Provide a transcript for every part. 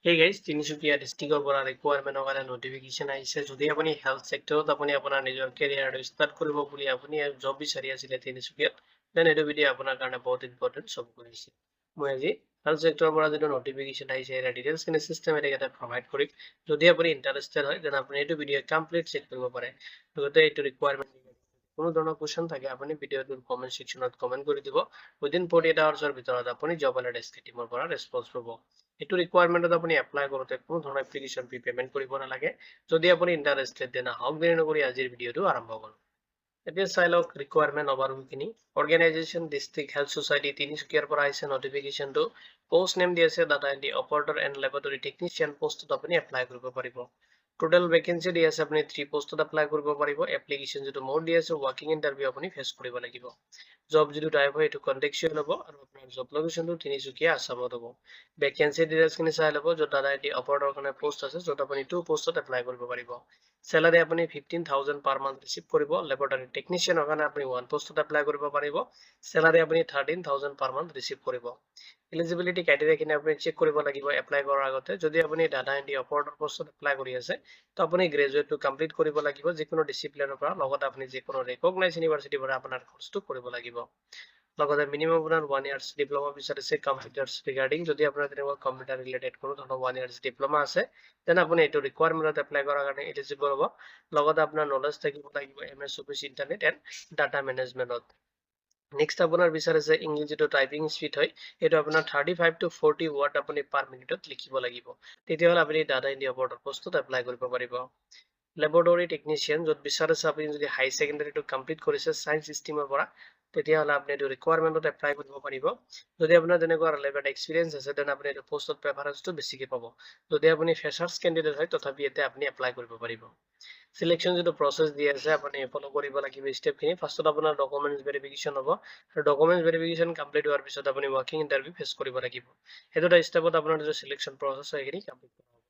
Hey guys, Tinsukia ডিষ্ট্ৰিক্টৰ পৰা ৰিকুৱাৰমেণ্টৰ কাৰণে নটিফিকেশ্যন আহিছে। যদি আপুনি হেল্থ ছেক্টৰত আপুনি আপোনাৰ নিজৰ কেৰিয়াৰটো ষ্টাৰ্ট কৰিব বুলি আপুনি জব বিচাৰি আছিলে তিনিচুকীয়াত, দেন এইটো ভিডিঅ' আপোনাৰ কাৰণে বহুত ইম্পৰ্টেণ্ট চব কৰিছে। মই আজি হেল্থ ছেক্টৰৰ পৰা যিটো নটিফিকেশ্যন আহিছে ইয়াৰ ডিটেইলছখিনি চিষ্টেমেটিক এটা প্ৰভাইড কৰিম। যদি আপুনি ইণ্টাৰেষ্টেড হয় দেন আপুনি এইটো ভিডিঅ' কমপ্লিট চেক কৰিব পাৰে। লগতে এইটো ৰিকুৱাৰমেণ্ট কোনো ধৰণৰ কুৱেশ্যন থাকে আপুনি ভিডিঅ'টোৰ কমেণ্ট ছেকশ্যনত কমেণ্ট কৰি দিব। উইদিন 48 আৱাৰ্ছৰ ভিতৰত আপুনি জব এলাৰ্ট টীমৰ পৰা ৰেছপন্স পাব। এইটো ৰিকুৱাৰমেণ্টত আপুনি এপ্লাই কৰোঁতে কোনো ধৰণৰ এপ্লিকেশ্যন ফি পে'মেণ্ট কৰিব নালাগে। যদি আপুনি ইণ্টাৰেষ্টেড দেন আহক দেৰি নকৰি আজিৰ ভিডিঅ'টো আৰম্ভ কৰোঁ। এতিয়া চাই লওক ৰিকুৱাৰমেণ্ট অভাৰভিউখিনি। অৰ্গেনাইজেশ্যন ডিষ্ট্ৰিক্ট হেল্থ ছ'চাইটি তিনিচুকীয়াৰ পৰা আহিছে নটিফিকেশ্যনটো। পোষ্ট নেম দি আছে data entry operator and laboratory technician পোষ্টত আপুনি এপ্লাই কৰিব পাৰিব। টোটেল ভেকেঞ্চি দি আছে আপুনি 3 পোষ্টত এপ্লাই কৰিব পাৰিব। এপ্লিকেশ্যন যিটো মোড দি আছে ৱাকিং ইণ্টাৰভিউ আপুনি ফেচ কৰিব লাগিব। জব যিটো টাইপ হয় এইটো কণ্টেক্সুৱেল হ'ব আৰু আপোনাৰ জব লোকেশ্যনটো তিনিচুকীয়া আছামত হ'ব। ভেকেঞ্চি ডিটেইলছখিনি চাই ল'ব য'ত ডাটা এণ্ট্ৰি অপাৰেটৰ কাৰণে পোষ্ট আছে য'ত আপুনি 2 পোষ্টত এপ্লাই কৰিব পাৰিব। চেলাৰী আপুনি 15,000 পাৰ মান্থ ৰিচিভ কৰিব। লেবৰেটৰী টেকনিচিয়ানৰ কাৰণে আপুনি 1 পোষ্টত এপ্লাই কৰিব পাৰিব। চেলাৰী আপুনি 13,000 পাৰ মান্থ ৰিচিভ কৰিব। এলিজিবিলিটি ক্ৰাইটেৰিয়াখিনি আপুনি চেক কৰিব লাগিব এপ্লাই কৰাৰ আগতে। যদি আপুনি ডাটা এণ্ট্ৰি অপাৰেটৰ পোষ্টত এপ্লাই কৰি আছে তো আপুনি গ্ৰেজুৱেটটো কমপ্লিট কৰিব লাগিব যিকোনো ডিচিপ্লিনৰ পৰা। লগতে আপুনি যিকোনো ৰেকগনাইজ ইউনিভাৰ্চিটিৰ পৰা আপোনাৰ কোৰ্চটো কৰিব লাগিব। লগতে মিনিমাম আপোনাৰ 1 ইয়াৰ্ছ ডিপ্ল'মা বিচাৰিছে কম্পিউটাৰ্ছ ৰিগাৰ্ডিং। যদি আপোনাৰ তেনেকুৱা কম্পিউটাৰ ৰিলেটেড কোনো ধৰণৰ 1 ইয়াৰ্ছ ডিপ্ল'মা আছে তেনে আপুনি এইটো ৰিকুৱাৰমেণ্টত এপ্লাই কৰাৰ কাৰণে এলিজিবল হ'ব। লগতে আপোনাৰ নলেজ থাকিব লাগিব MS office internet and data মেনেজমেণ্টত। নেক্সট আপোনাৰ বিচাৰিছে ইংলিছ যিটো টাইপিং স্পীড হয় সেইটো আপোনাৰ 35 to 40 ৱৰ্ড আপুনি পাৰ মিনিটত লিখিব লাগিব। তেতিয়াহ'লে আপুনি ডাটা এণ্ট্ৰি অপাৰেটৰ পোষ্টত এপ্লাই কৰিব পাৰিব। লেবৰেটৰী টেকনিচিয়ান য'ত বিচাৰিছে আপুনি যদি হাই ছেকেণ্ডাৰীটো কমপ্লিট কৰিছে ছায়েন্স ষ্ট্ৰীমৰ পৰা তেতিয়াহ'লে আপুনি এইটো ৰিকুৱাৰমেণ্টত এপ্লাই কৰিব পাৰিব। যদি আপোনাৰ তেনেকুৱা ৰিলেভেণ্ট এক্সপিৰিয়েঞ্চ আছে তেনে আপুনি এইটো পোষ্টত প্ৰেফাৰেঞ্চটো বেছিকৈ পাব। যদি আপুনি ফ্ৰেছাৰ্ছ কেণ্ডিডেট হয় তথাপি ইয়াতে আপুনি এপ্লাই কৰিব পাৰিব। চিলেকশ্যন যিটো প্ৰচেছ দি আছে আপুনি ফ'ল' কৰিব লাগিব ষ্টেপখিনি। ফাৰ্ষ্টত আপোনাৰ ডকুমেণ্টছ ভেৰিফিকেশ্যন হ'ব আৰু ডকুমেণ্টছ ভেৰিফিকেশ্যন কমপ্লিট হোৱাৰ পিছত আপুনি ৱাকিং ইণ্টাৰভিউ ফেচ কৰিব লাগিব। সেইটো এটা ষ্টেপত আপোনাৰ যিটো চিলেকশ্যন প্ৰচেছ হয় সেইখিনি কমপ্লিট কৰা হ'ব।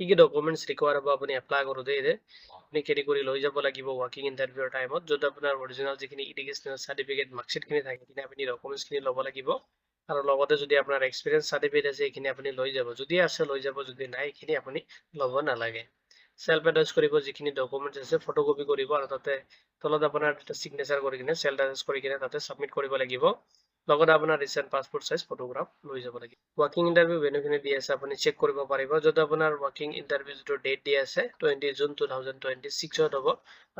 কি ডকুমেণ্টছ ৰিকুৱাৰ হ'ব আপুনি এপ্লাই কৰোঁতে আপুনি কেৰি কৰি লৈ যাব লাগিব ৱাকিং ইণ্টাৰভিউৰ টাইমত। য'ত আপোনাৰ অৰিজিনেল যিখিনি এডুকেশ্যনেল চাৰ্টিফিকেট মাৰ্কশ্বিটখিনি থাকে সেইখিনি আপুনি ডকুমেণ্টছখিনি ল'ব লাগিব। আৰু লগতে যদি আপোনাৰ এক্সপিৰিয়েঞ্চ চাৰ্টিফিকেট আছে এইখিনি আপুনি লৈ যাব। যদি আছে লৈ যাব, যদি নাই এইখিনি আপুনি ল'ব নালাগে। চেল্ফ এটাচ কৰিব যিখিনি ডকুমেণ্টছ আছে ফটোকপি কৰিব আৰু তাতে তলত আপোনাৰ চিগনেচাৰ কৰি কিনে চেল্ফ এটাচ কৰি কিনে তাতে ছাবমিট কৰিব লাগিব। লগতে আপোনাৰ ৰিচেণ্ট পাছপোৰ্ট চাইজ ফটোগ্ৰাফ লৈ যাব লাগিব। ৱাকিং ইণ্টাৰভিউ ভেন্যুখিনি দি আছে আপুনি চেক কৰিব পাৰিব। য'ত আপোনাৰ ৱাকিং ইণ্টাৰভিউ যিটো ডেট দি আছে 20 জুন 2026 হ'ব।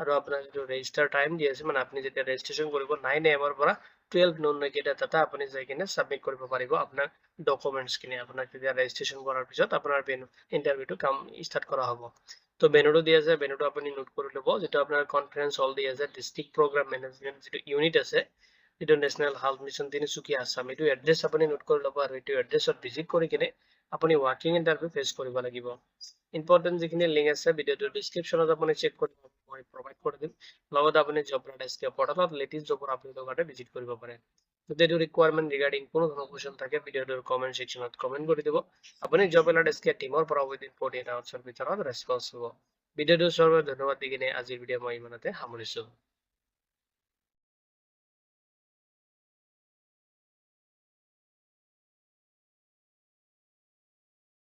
আৰু আপোনাৰ যিটো ৰেজিষ্টাৰ টাইম দি আছে মানে আপুনি যেতিয়া ৰেজিষ্ট্ৰেশ্যন কৰিব 9 AM ৰ পৰা 12 noon লৈকে তাতে আপুনি যাই কিনে ছাবমিট কৰিব পাৰিব আপোনাৰ ডকুমেণ্টছখিনি। আপোনাক তেতিয়া ৰেজিষ্ট্ৰেশ্যন কৰাৰ পিছত আপোনাৰ ইণ্টাৰভিউটো ষ্টাৰ্ট কৰা হ'ব। তো ভেন্যুটো দি আছে ভেন্যুটো আপুনি নোট কৰি ল'ব। যিটো আপোনাৰ কনফাৰেন্স হল দি আছে ডিষ্ট্ৰিক্ট প্ৰগ্ৰাম মেনেজমেণ্ট যিটো ইউনিট আছে যিটো national health mission Tinsukia Assam এইটো এড্ৰেছ আপুনি নোট কৰি ল'ব আৰু এইটো এড্ৰেছত ভিজিট কৰি কিনে আপুনি ৱাকিং ইণ্টাৰভিউ ফেচ কৰিব লাগিব। ইম্পৰ্টেণ্ট যিখিনি লিংক আছে ভিডিঅ'টোৰ ডিছক্ৰিপশ্যনত আপুনি চেক কৰিব মই প্ৰভাইড কৰি দিম। লগতে আপুনি জব এলাৰ্ট পৰ্টেলত লেটেষ্ট জবৰ আপডেটৰ কাৰণে ভিজিট কৰিব পাৰে। যদি এইটো ৰিকুৱাৰমেণ্ট ৰিগাৰ্ডিং কোনো ধৰণৰ কুৱেশ্যন থাকে ভিডিঅ'টোৰ কমেণ্ট ছেকশ্যনত কমেণ্ট কৰি দিব। আপুনি জব এলাৰ্ট টীমৰ পৰা উইদিন 48 আৱাৰ্ছৰ ভিতৰত ৰেছপন্স হ'ব। ভিডিঅ'টো চোৱাৰ বাবে ধন্যবাদ দি কিনে আজিৰ ভিডিঅ' মই ইমানতে সামৰিছোঁ।